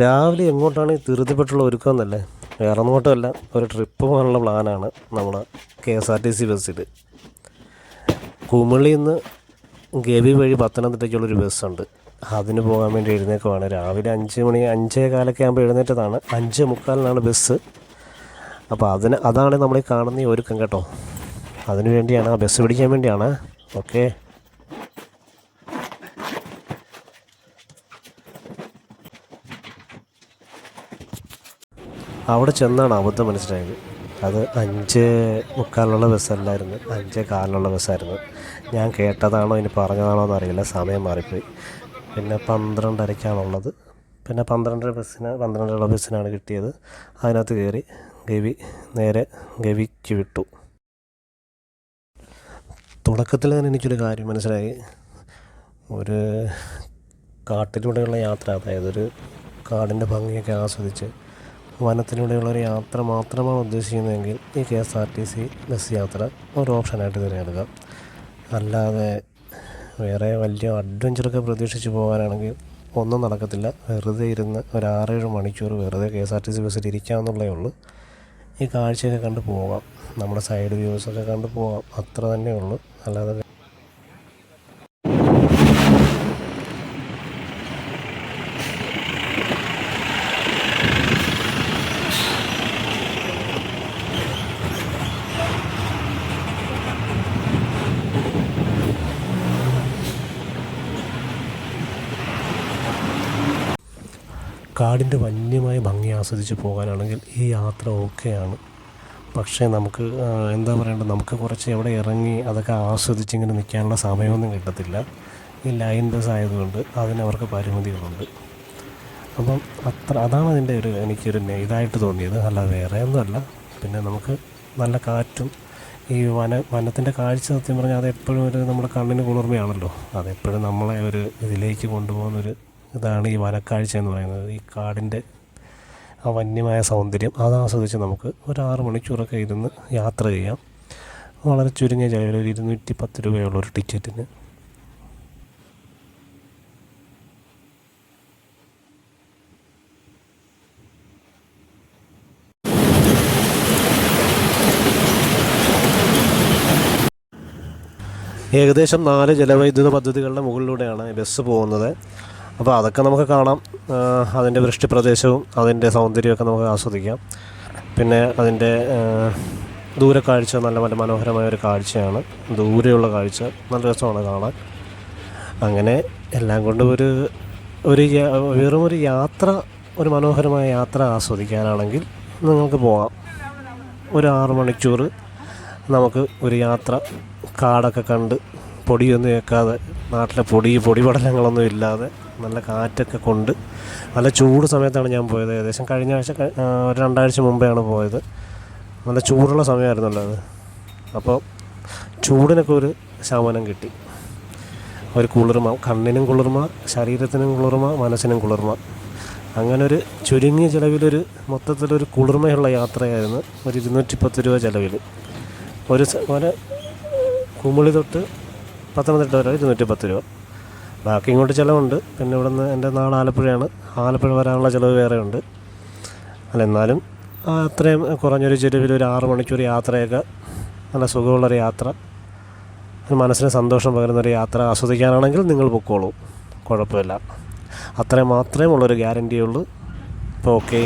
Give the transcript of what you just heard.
രാവിലെ എങ്ങോട്ടാണ് ഈ ധൃതിപ്പെട്ടുള്ള ഒരുക്കമെന്നല്ലേ? വേറെ ഒന്നുകൊണ്ടല്ല, ഒരു ട്രിപ്പ് പോകാനുള്ള പ്ലാനാണ് നമ്മുടെ KSRTC ബസ്സിൽ. കുമിളിയിൽ നിന്ന് ഗവി വഴി പത്തനംതിട്ടയ്ക്കുള്ളൊരു ബസ്സുണ്ട്. അതിന് പോകാൻ വേണ്ടി എഴുന്നേക്കുവാണ്. രാവിലെ 5 മണി 5:15 ആകുമ്പോൾ എഴുന്നേറ്റതാണ്. 5:45 ബസ്. അപ്പോൾ അതാണ് നമ്മൾ ഈ കാണുന്ന ഈ ഒരുക്കം കേട്ടോ. അതിന് വേണ്ടിയാണ്, ആ ബസ് പിടിക്കാൻ വേണ്ടിയാണ്. ഓക്കെ, അവിടെ ചെന്നാണ് അബദ്ധം മനസ്സിലായത്. അത് 5:45 ബസ്സല്ലായിരുന്നു, 5:15 ബസ്സായിരുന്നു. ഞാൻ കേട്ടതാണോ ഇനി പറഞ്ഞതാണോ എന്നറിയില്ല, സമയം മാറിപ്പോയി. പിന്നെ 12:30 പിന്നെ 12:30 ബസ്സിനാണ് കിട്ടിയത്. അതിനകത്ത് കയറി നേരെ ഗവിക്ക് വിട്ടു. തുടക്കത്തിൽ തന്നെ എനിക്കൊരു കാര്യം മനസ്സിലായി. ഒരു കാട്ടിലൂടെയുള്ള യാത്ര, അതായത് ഒരു കാടിൻ്റെ ഭംഗിയൊക്കെ ആസ്വദിച്ച് വനത്തിലൂടെയുള്ളൊരു യാത്ര മാത്രമാണ് ഉദ്ദേശിക്കുന്നതെങ്കിൽ ഈ KSRTC ബസ് യാത്ര ഒരു ഓപ്ഷനായിട്ട് തിരഞ്ഞെടുക്കാം. അല്ലാതെ വേറെ വലിയ അഡ്വഞ്ചറൊക്കെ പ്രതീക്ഷിച്ച് പോകാനാണെങ്കിൽ ഒന്നും നടക്കത്തില്ല. വെറുതെ ഇരുന്ന് ഒരു 6-7 മണിക്കൂർ വെറുതെ KSRTC ബസ്സിൽ ഇരിക്കാമെന്നുള്ളേ ഉള്ളൂ. ഈ കാഴ്ചയൊക്കെ കണ്ടു പോകാം, നമ്മുടെ സൈഡ് വ്യൂസൊക്കെ കണ്ടു പോകാം, അത്ര തന്നെ ഉള്ളൂ. അല്ലാതെ കാടിൻ്റെ വന്യമായ ഭംഗി ആസ്വദിച്ച് പോകാനാണെങ്കിൽ ഈ യാത്ര ഓക്കെയാണ്. പക്ഷേ നമുക്ക് എന്താ പറയേണ്ടത്, നമുക്ക് കുറച്ച് എവിടെ ഇറങ്ങി അതൊക്കെ ആസ്വദിച്ച് ഇങ്ങനെ നിൽക്കാനുള്ള സമയമൊന്നും കിട്ടത്തില്ല. ഈ ലൈൻ ബസ് ആയതുകൊണ്ട് അതിനവർക്ക് പരിമിതികളുണ്ട്. അപ്പം അതാണ് അതിൻ്റെ എനിക്കൊരു ഇതായിട്ട് തോന്നിയത്, അല്ല വേറെ ഒന്നുമല്ല. പിന്നെ നമുക്ക് നല്ല കാറ്റും ഈ വനത്തിൻ്റെ കാഴ്ച, സത്യം പറഞ്ഞാൽ അതെപ്പോഴും നമ്മുടെ കണ്ണിന് കുളിർമയാണല്ലോ. അതെപ്പോഴും നമ്മളെ ഒരു ഇതിലേക്ക് കൊണ്ടുപോകുന്നൊരു ഇതാണ് ഈ വനക്കാഴ്ച എന്ന് പറയുന്നത്. ഈ കാടിൻ്റെ ആ വന്യമായ സൗന്ദര്യം അത് ആസ്വദിച്ച് നമുക്ക് ഒരു 6 മണിക്കൂറൊക്കെ ഇരുന്ന് യാത്ര ചെയ്യാം. വളരെ ചുരുങ്ങിയ ചിലവിൽ ഒരു 210 രൂപയുള്ള ഒരു ടിക്കറ്റിന്. ഏകദേശം 4 ജലവൈദ്യുത പദ്ധതികളുടെ മുകളിലൂടെയാണ് ബസ് പോകുന്നത്. അപ്പോൾ അതൊക്കെ നമുക്ക് കാണാം. അതിൻ്റെ വൃഷ്ടിപ്രദേശവും അതിൻ്റെ സൗന്ദര്യമൊക്കെ നമുക്ക് ആസ്വദിക്കാം. പിന്നെ അതിൻ്റെ ദൂരക്കാഴ്ച നല്ല മനോഹരമായൊരു കാഴ്ചയാണ്. ദൂരെയുള്ള കാഴ്ച നല്ല രസമാണ് കാണാൻ. അങ്ങനെ എല്ലാം കൊണ്ട് വെറും ഒരു യാത്ര, ഒരു മനോഹരമായ യാത്ര ആസ്വദിക്കാനാണെങ്കിൽ നിങ്ങൾക്ക് പോകാം. ഒരു 6 മണിക്കൂർ നമുക്ക് ഒരു യാത്ര, കാടൊക്കെ കണ്ട് പൊടിയൊന്നും കേൾക്കാതെ, നാട്ടിലെ പൊടിപടലങ്ങളൊന്നും ഇല്ലാതെ, നല്ല കാറ്റൊക്കെ കൊണ്ട്, നല്ല ചൂട് സമയത്താണ് ഞാൻ പോയത്. ഏകദേശം കഴിഞ്ഞ ആഴ്ച ഒരു 2 ആഴ്ച മുമ്പെയാണ് പോയത്. നല്ല ചൂടുള്ള സമയമായിരുന്നല്ലോ അത്. അപ്പോൾ ചൂടിനൊക്കെ ഒരു ശമനം കിട്ടി. ഒരു കുളിർമ, കണ്ണിനും കുളിർമ, ശരീരത്തിനും കുളിർമ, മനസ്സിനും കുളിർമ. അങ്ങനെ ഒരു ചുരുങ്ങിയ ചിലവിലൊരു മൊത്തത്തിലൊരു കുളിർമയുള്ള യാത്രയായിരുന്നു. ഒരു 210 രൂപ ചിലവിൽ ഒരു കുമിളി തൊട്ട് പത്തനംതിട്ട വരെ 210 രൂപ. ബാക്കി ഇങ്ങോട്ട് ചിലവുണ്ട്. പിന്നെ ഇവിടെ നിന്ന് എൻ്റെ നാട് ആലപ്പുഴയാണ്. ആലപ്പുഴ വരാനുള്ള ചിലവ് വേറെ ഉണ്ട്. എന്നാലും അത്രയും കുറഞ്ഞൊരു ചിലവിൽ ഒരു 6 മണിക്കൂർ യാത്രയൊക്കെ, നല്ല സുഖമുള്ളൊരു യാത്ര, മനസ്സിന് സന്തോഷം പകരുന്നൊരു യാത്ര ആസ്വദിക്കാനാണെങ്കിൽ നിങ്ങൾ പൊക്കോളൂ, കുഴപ്പമില്ല. അത്രയും മാത്രമേ ഉള്ളൊരു ഗ്യാരൻറ്റിയുള്ളൂ. അപ്പോൾ ഓക്കെ.